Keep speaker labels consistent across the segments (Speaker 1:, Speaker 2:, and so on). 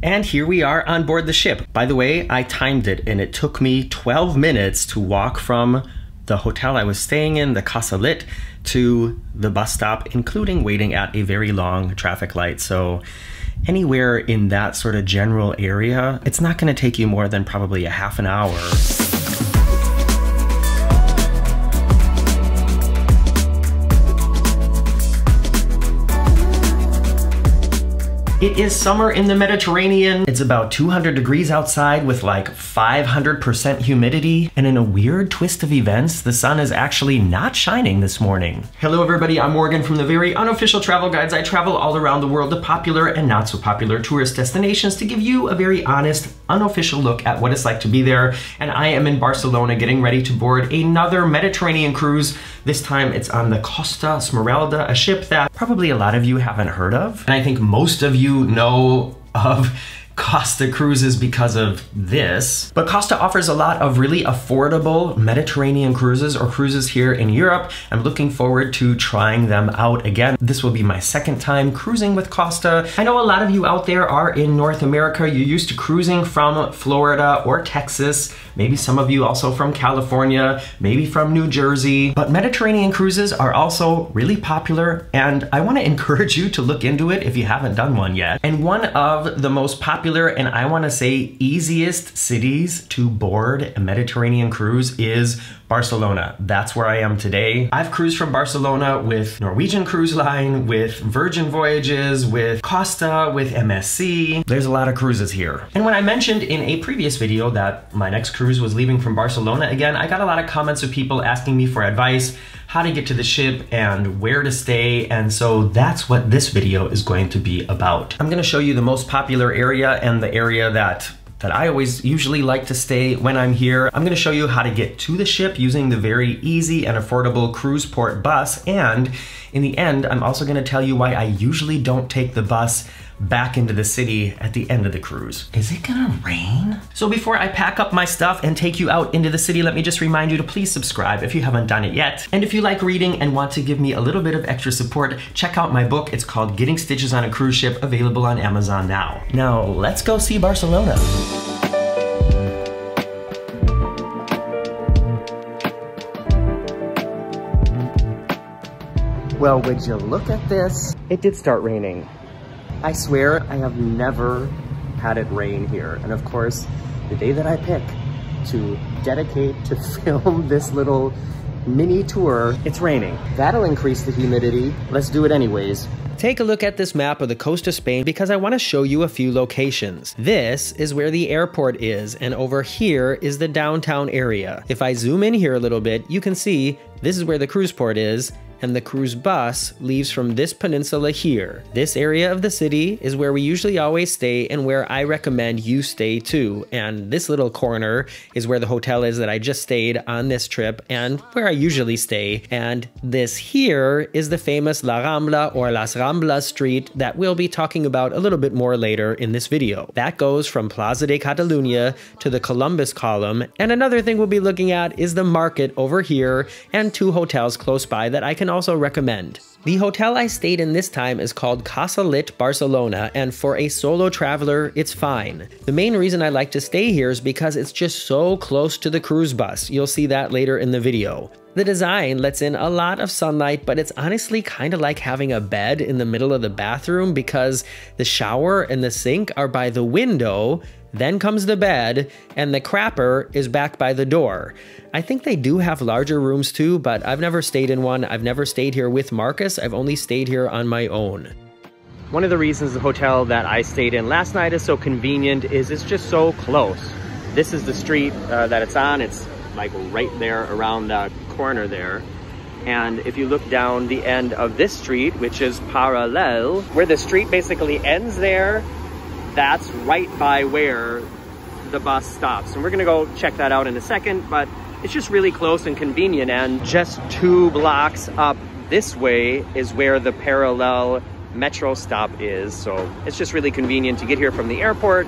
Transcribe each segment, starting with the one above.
Speaker 1: And here we are on board the ship. By the way, I timed it and it took me 12 minutes to walk from the hotel I was staying in, the Costa, to the bus stop, including waiting at a very long traffic light. So anywhere in that sort of general area, it's not going to take you more than probably a half an hour. It is summer in the Mediterranean. It's about 200 degrees outside with like 500% humidity. And in a weird twist of events, the sun is actually not shining this morning. Hello everybody, I'm Morgan from the very unofficial travel guides. I travel all around the world to popular and not so popular tourist destinations to give you a very honest, unofficial look at what it's like to be there. And I am in Barcelona getting ready to board another Mediterranean cruise. This time it's on the Costa Smeralda, a ship that probably a lot of you haven't heard of. And I think most of you know of Costa cruises because of this. But Costa offers a lot of really affordable Mediterranean cruises or cruises here in Europe. I'm looking forward to trying them out again. This will be my second time cruising with Costa. I know a lot of you out there are in North America. You're used to cruising from Florida or Texas. Maybe some of you also from California, maybe from New Jersey. But Mediterranean cruises are also really popular, and I want to encourage you to look into it if you haven't done one yet. And one of the most popular and I want to say easiest cities to board a Mediterranean cruise is Barcelona. That's where I am today. I've cruised from Barcelona with Norwegian Cruise Line, with Virgin Voyages, with Costa, with MSC. There's a lot of cruises here. And when I mentioned in a previous video that my next cruise was leaving from Barcelona again, I got a lot of comments of people asking me for advice, how to get to the ship and where to stay. And so that's what this video is going to be about. I'm going to show you the most popular area and the area that I always usually like to stay when I'm here. I'm gonna show you how to get to the ship using the very easy and affordable cruise port bus. And in the end, I'm also gonna tell you why I usually don't take the bus back into the city at the end of the cruise. Is it gonna rain? So before I pack up my stuff and take you out into the city, let me just remind you to please subscribe if you haven't done it yet. And if you like reading and want to give me a little bit of extra support, check out my book. It's called Getting Stitches on a Cruise Ship, available on Amazon now. Now, let's go see Barcelona. Well, would you look at this? It did start raining. I swear I have never had it rain here. And of course, the day that I pick to dedicate to film this little mini tour, it's raining. That'll increase the humidity. Let's do it anyways. Take a look at this map of the coast of Spain because I want to show you a few locations. This is where the airport is, and over here is the downtown area. If I zoom in here a little bit, you can see this is where the cruise port is, and the cruise bus leaves from this peninsula here. This area of the city is where we usually always stay and where I recommend you stay too. And this little corner is where the hotel is that I just stayed on this trip and where I usually stay. And this here is the famous La Rambla or Las Ramblas street that we'll be talking about a little bit more later in this video. That goes from Plaza de Catalunya to the Columbus column. And another thing we'll be looking at is the market over here and two hotels close by that I can also recommend. The hotel I stayed in this time is called Casa Lit Barcelona, and for a solo traveler, it's fine. The main reason I like to stay here is because it's just so close to the cruise bus. You'll see that later in the video. The design lets in a lot of sunlight, but it's honestly kind of like having a bed in the middle of the bathroom because the shower and the sink are by the window, then comes the bed, and the crapper is back by the door. I think they do have larger rooms too, but I've never stayed in one. I've never stayed here with Marcus. I've only stayed here on my own. One of the reasons the hotel that I stayed in last night is so convenient is it's just so close. This is the street that it's on. It's like right there around that corner there. And if you look down the end of this street, which is parallel, where the street basically ends there, that's right by where the bus stops. And we're gonna go check that out in a second, but it's just really close and convenient. And just 2 blocks up this way is where the parallel metro stop is. So it's just really convenient to get here from the airport,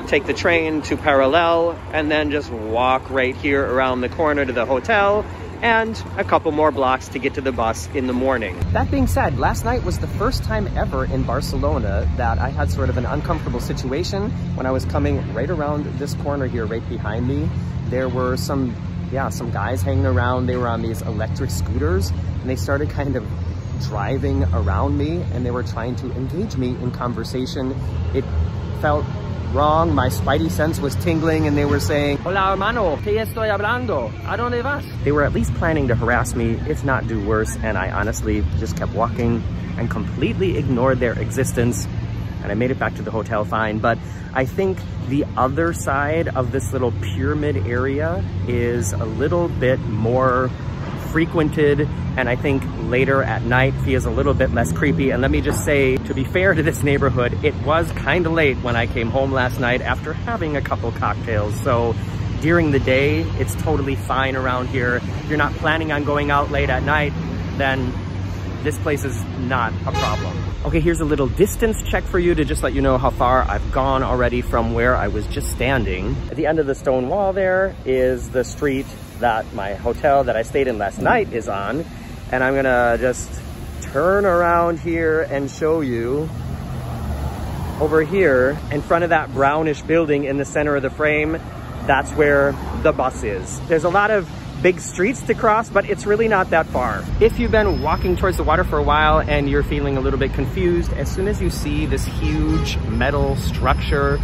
Speaker 1: take the train to Parallel, and then just walk right here around the corner to the hotel. and a couple more blocks to get to the bus in the morning. That being said, last night was the first time ever in Barcelona that I had sort of an uncomfortable situation. When I was coming right around this corner here, right behind me, there were some guys hanging around. They were on these electric scooters, and they started kind of driving around me, and they were trying to engage me in conversation. It felt wrong. My spidey sense was tingling, and they were saying, "Hola, hermano, ¿qué estoy hablando? ¿A dónde vas?" They were at least planning to harass me, if not do worse, and I honestly just kept walking and completely ignored their existence, and I made it back to the hotel fine. But I think the other side of this little pyramid area is a little bit more frequented, and I think later at night feels a little bit less creepy. And let me just say, to be fair to this neighborhood, it was kind of late when I came home last night after having a couple cocktails. So during the day, it's totally fine around here. If you're not planning on going out late at night, then this place is not a problem. Okay, here's a little distance check for you to just let you know how far I've gone already from where I was just standing. At the end of the stone wall there is the street that my hotel that I stayed in last night is on. And I'm gonna just turn around here and show you over here in front of that brownish building in the center of the frame. That's where the bus is. There's a lot of big streets to cross, but it's really not that far. If you've been walking towards the water for a while and you're feeling a little bit confused, as soon as you see this huge metal structure,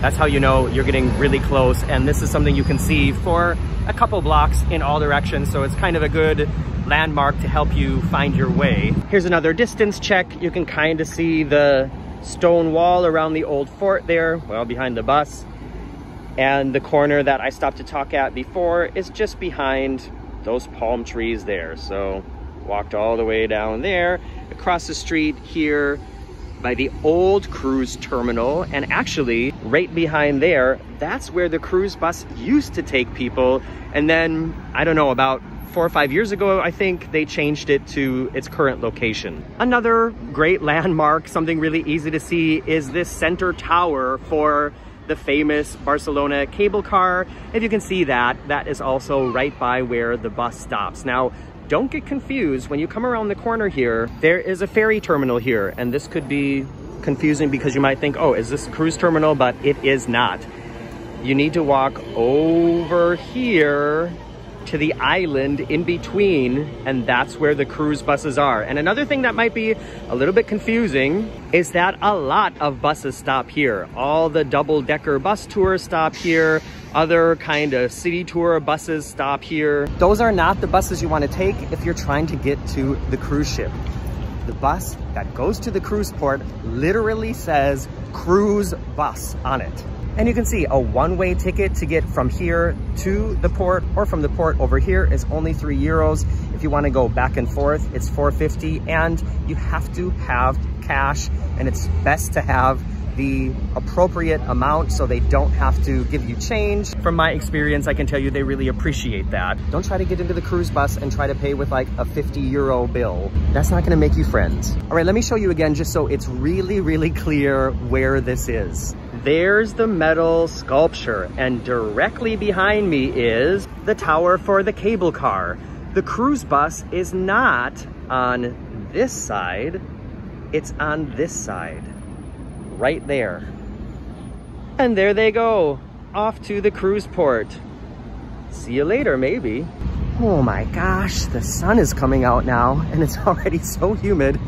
Speaker 1: that's how you know you're getting really close. And this is something you can see for a couple blocks in all directions. So it's kind of a good landmark to help you find your way. Here's another distance check. You can kind of see the stone wall around the old fort there, well, behind the bus. And the corner that I stopped to talk at before is just behind those palm trees there. So walked all the way down there, across the street here by the old cruise terminal. And actually right behind there, that's where the cruise bus used to take people. And then, I don't know, about 4 or 5 years ago, I think they changed it to its current location. Another great landmark, something really easy to see, is this center tower for the famous Barcelona cable car. If you can see that, that is also right by where the bus stops. Now, don't get confused. When you come around the corner here, there is a ferry terminal here, and this could be confusing because you might think, oh, is this a cruise terminal? But it is not. You need to walk over here to the island in between, and that's where the cruise buses are. And another thing that might be a little bit confusing is that a lot of buses stop here. All the double-decker bus tours stop here. Other kind of city tour buses stop here. Those are not the buses you want to take if you're trying to get to the cruise ship. The bus that goes to the cruise port literally says cruise bus on it. And you can see a one-way ticket to get from here to the port or from the port over here is only €3. If you want to go back and forth, it's $4.50, and you have to have cash, and it's best to have the appropriate amount so they don't have to give you change. From my experience, I can tell you they really appreciate that. Don't try to get into the cruise bus and try to pay with like a €50 bill. That's not gonna make you friends. All right, let me show you again just so it's really, really clear where this is. There's the metal sculpture, and directly behind me is the tower for the cable car. The cruise bus is not on this side, it's on this side. Right there. And there they go, off to the cruise port. See you later, maybe. Oh my gosh, the sun is coming out now, and it's already so humid.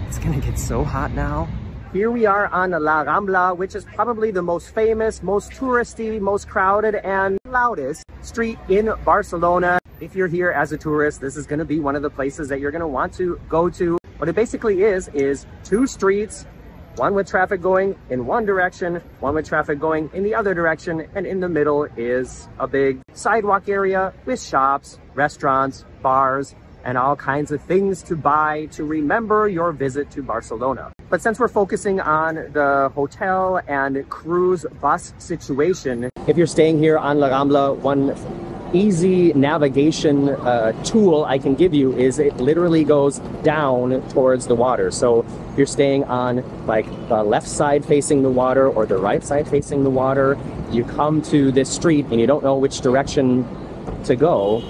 Speaker 1: It's gonna get so hot now. Here we are on La Rambla, which is probably the most famous, most touristy, most crowded, and loudest street in Barcelona. If you're here as a tourist, this is gonna be one of the places that you're gonna want to go to. What it basically is two streets, one with traffic going in one direction, one with traffic going in the other direction, and in the middle is a big sidewalk area with shops, restaurants, bars, and all kinds of things to buy to remember your visit to Barcelona. But since we're focusing on the hotel and cruise bus situation, if you're staying here on La Rambla, one easy navigation tool I can give you is it literally goes down towards the water. So if you're staying on like the left side facing the water or the right side facing the water, you come to this street and you don't know which direction to go,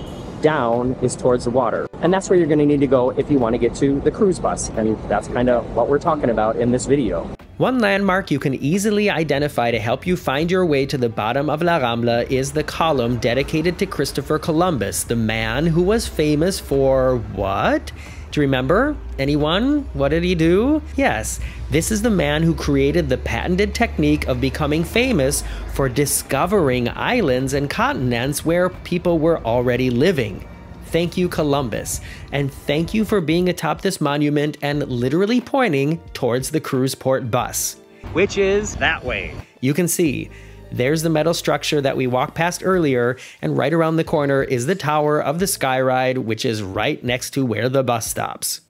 Speaker 1: down is towards the water. And that's where you're going to need to go if you want to get to the cruise bus. And that's kind of what we're talking about in this video. One landmark you can easily identify to help you find your way to the bottom of La Rambla is the column dedicated to Christopher Columbus, the man who was famous for what? Do you remember? Anyone? What did he do? Yes, this is the man who created the patented technique of becoming famous for discovering islands and continents where people were already living. Thank you, Columbus. And thank you for being atop this monument and literally pointing towards the cruise port bus, which is that way. You can see, there's the metal structure that we walked past earlier, and right around the corner is the tower of the Skyride, which is right next to where the bus stops.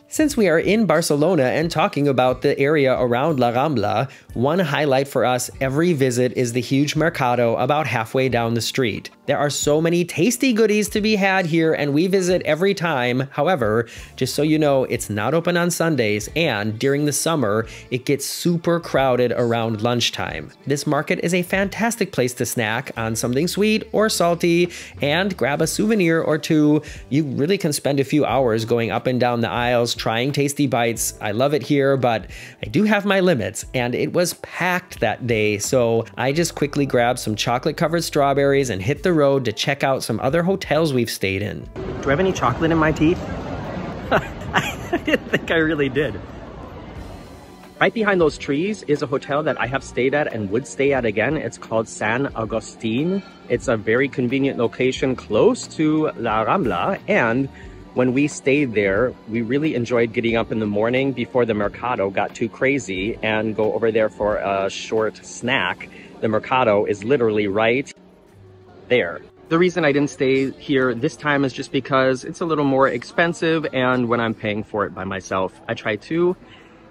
Speaker 1: Since we are in Barcelona and talking about the area around La Rambla, one highlight for us every visit is the huge mercado about halfway down the street. There are so many tasty goodies to be had here, and we visit every time. However, just so you know, it's not open on Sundays, and during the summer, it gets super crowded around lunchtime. This market is a fantastic place to snack on something sweet or salty and grab a souvenir or two. You really can spend a few hours going up and down the aisles trying tasty bites. I love it here, but I do have my limits, and it was packed that day, so I just quickly grabbed some chocolate-covered strawberries and hit the road to check out some other hotels we've stayed in. Do I have any chocolate in my teeth? I didn't think I really did. Right behind those trees is a hotel that I have stayed at and would stay at again. It's called San Agustin. It's a very convenient location close to La Rambla, and when we stayed there, we really enjoyed getting up in the morning before the mercado got too crazy and go over there for a short snack. The mercado is literally right there. The reason I didn't stay here this time is just because it's a little more expensive, and when I'm paying for it by myself, I try to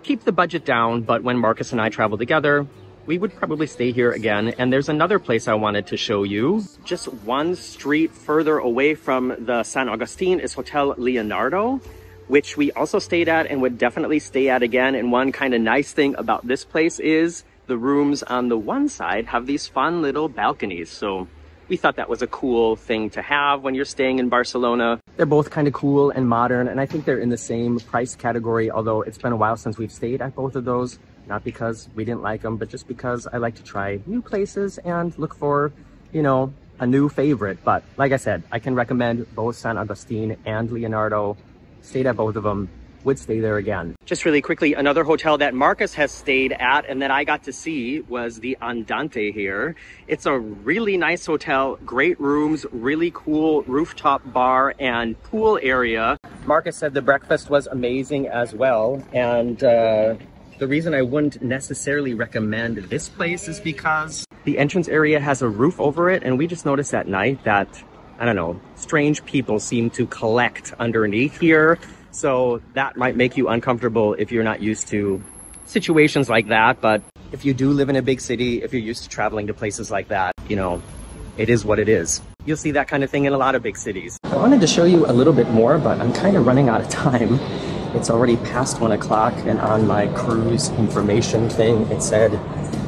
Speaker 1: keep the budget down, but when Marcus and I travel together, we would probably stay here again. And there's another place I wanted to show you. Just one street further away from the San Agustin is Hotel Leonardo, which we also stayed at and would definitely stay at again. And one kind of nice thing about this place is the rooms on the one side have these fun little balconies. So we thought that was a cool thing to have when you're staying in Barcelona. They're both kind of cool and modern, and I think they're in the same price category, although it's been a while since we've stayed at both of those. Not because we didn't like them, but just because I like to try new places and look for, you know, a new favorite. But like I said, I can recommend both San Agustin and Leonardo. Stayed at both of them. Would stay there again. Just really quickly, another hotel that Marcus has stayed at and that I got to see was the Andante here. It's a really nice hotel, great rooms, really cool rooftop bar and pool area. Marcus said the breakfast was amazing as well, and the reason I wouldn't necessarily recommend this place is because the entrance area has a roof over it, and we just noticed at night that, I don't know, strange people seem to collect underneath here. So that might make you uncomfortable if you're not used to situations like that. But if you do live in a big city, if you're used to traveling to places like that, you know, it is what it is. You'll see that kind of thing in a lot of big cities. I wanted to show you a little bit more, but I'm kind of running out of time. It's already past 1 o'clock, and on my cruise information thing, it said,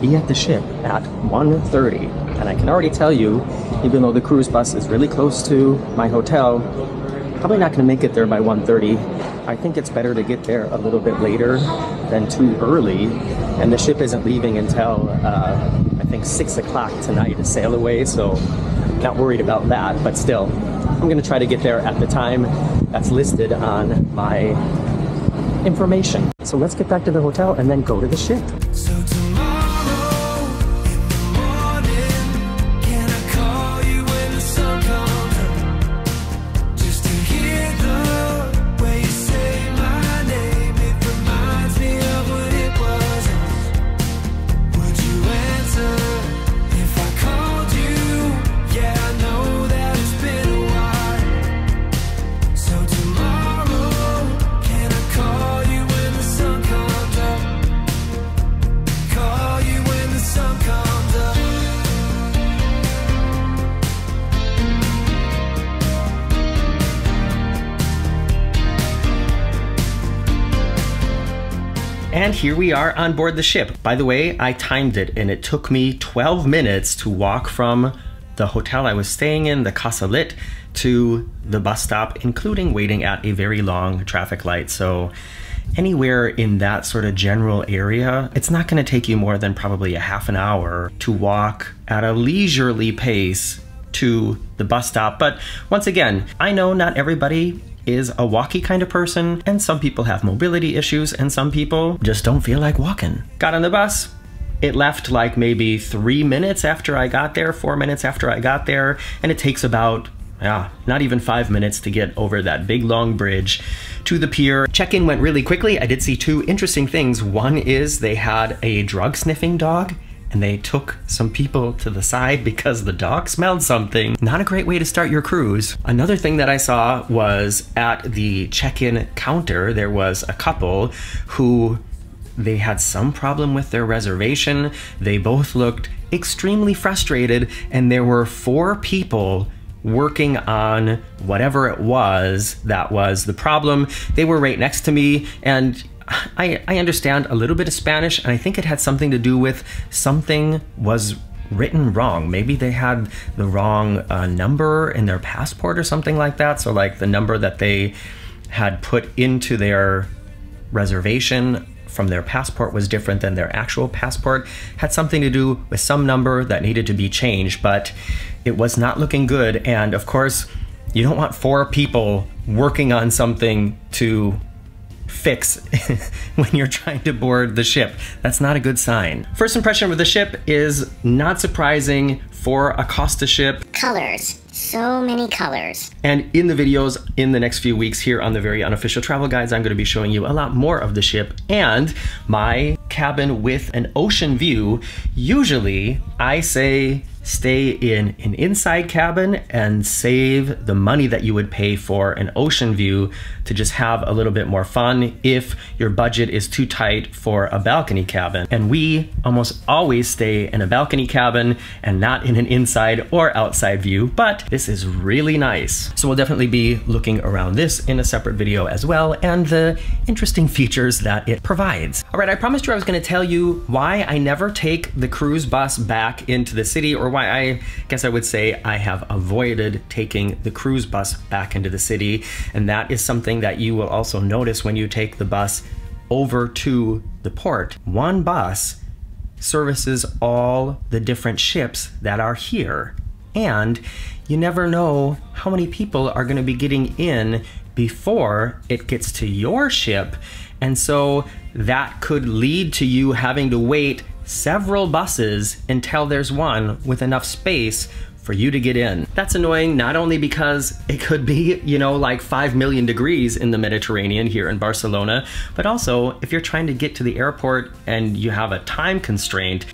Speaker 1: be at the ship at 1:30. And I can already tell you, even though the cruise bus is really close to my hotel, probably not going to make it there by 1:30. I think it's better to get there a little bit later than too early. And the ship isn't leaving until, I think 6 o'clock tonight to sail away. So not worried about that, but still, I'm going to try to get there at the time that's listed on my information. So let's get back to the hotel and then go to the ship. And here we are on board the ship. By the way, I timed it and it took me 12 minutes to walk from the hotel I was staying in, the Costa, to the bus stop, including waiting at a very long traffic light. So anywhere in that sort of general area, it's not going to take you more than probably a half an hour to walk at a leisurely pace to the bus stop. But once again, I know not everybody is a walkie kind of person, and some people have mobility issues, and some people just don't feel like walking. Got on the bus. It left like maybe 3 minutes after I got there, 4 minutes after I got there, and it takes about, not even 5 minutes to get over that big long bridge to the pier. Check-in went really quickly. I did see two interesting things. One is they had a drug sniffing dog, and they took some people to the side because the dog smelled something. Not a great way to start your cruise. Another thing that I saw was at the check-in counter, there was a couple who they had some problem with their reservation. They both looked extremely frustrated, and there were 4 people working on whatever it was that was the problem. They were right next to me, and I understand a little bit of Spanish, and I think it had something to do with something was written wrong. Maybe they had the wrong number in their passport or something like that. So like the number that they had put into their reservation from their passport was different than their actual passport. Had something to do with some number that needed to be changed, but it was not looking good. And of course, you don't want 4 people working on something to fix when you're trying to board the ship. That's not a good sign. First impression with the ship is not surprising for a Costa ship.
Speaker 2: Colors. So many colors.
Speaker 1: And in the videos in the next few weeks here on the Very Unofficial Travel Guides, I'm going to be showing you a lot more of the ship and my cabin with an ocean view. Usually I say stay in an inside cabin and save the money that you would pay for an ocean view to just have a little bit more fun if your budget is too tight for a balcony cabin. And we almost always stay in a balcony cabin and not in an inside or outside view, but this is really nice. So we'll definitely be looking around this in a separate video as well, and the interesting features that it provides. All right, I promised you I was going to tell you why I never take the cruise bus back into the city, or why I guess I would say I have avoided taking the cruise bus back into the city. And that is something that you will also notice when you take the bus over to the port. One bus services all the different ships that are here. And you never know how many people are going to be getting in before it gets to your ship. And so that could lead to you having to wait several buses until there's one with enough space for you to get in. That's annoying, not only because it could be, you know, like 5 million degrees in the Mediterranean here in Barcelona, but also if you're trying to get to the airport and you have a time constraint,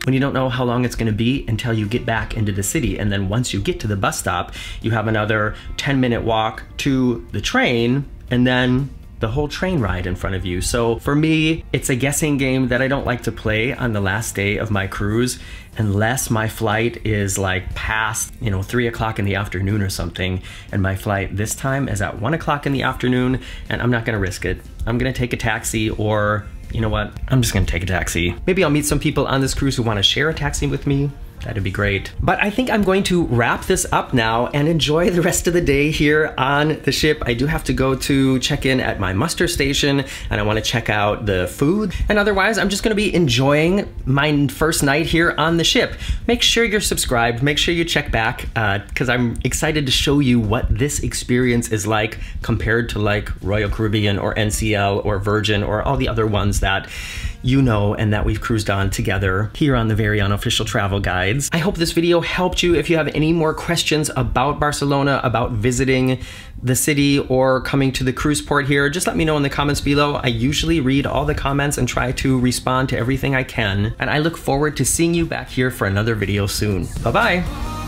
Speaker 1: when you don't know how long it's going to be until you get back into the city. And then once you get to the bus stop, you have another 10-minute walk to the train, and then the whole train ride in front of you. So for me, it's a guessing game that I don't like to play on the last day of my cruise, unless my flight is like past, 3 o'clock in the afternoon or something. And my flight this time is at 1 o'clock in the afternoon, and I'm not gonna risk it. I'm gonna take a taxi, or you know what? I'm just gonna take a taxi. Maybe I'll meet some people on this cruise who wanna share a taxi with me. That'd be great. But I think I'm going to wrap this up now and enjoy the rest of the day here on the ship. I do have to go to check in at my muster station, and I want to check out the food. And otherwise, I'm just going to be enjoying my first night here on the ship. Make sure you're subscribed. Make sure you check back, because I'm excited to show you what this experience is like compared to like Royal Caribbean or NCL or Virgin or all the other ones that you know and that we've cruised on together here on the Very Unofficial Travel Guides. I hope this video helped you. If you have any more questions about Barcelona, about visiting the city or coming to the cruise port here, just let me know in the comments below. I usually read all the comments and try to respond to everything I can. And I look forward to seeing you back here for another video soon. Bye-bye.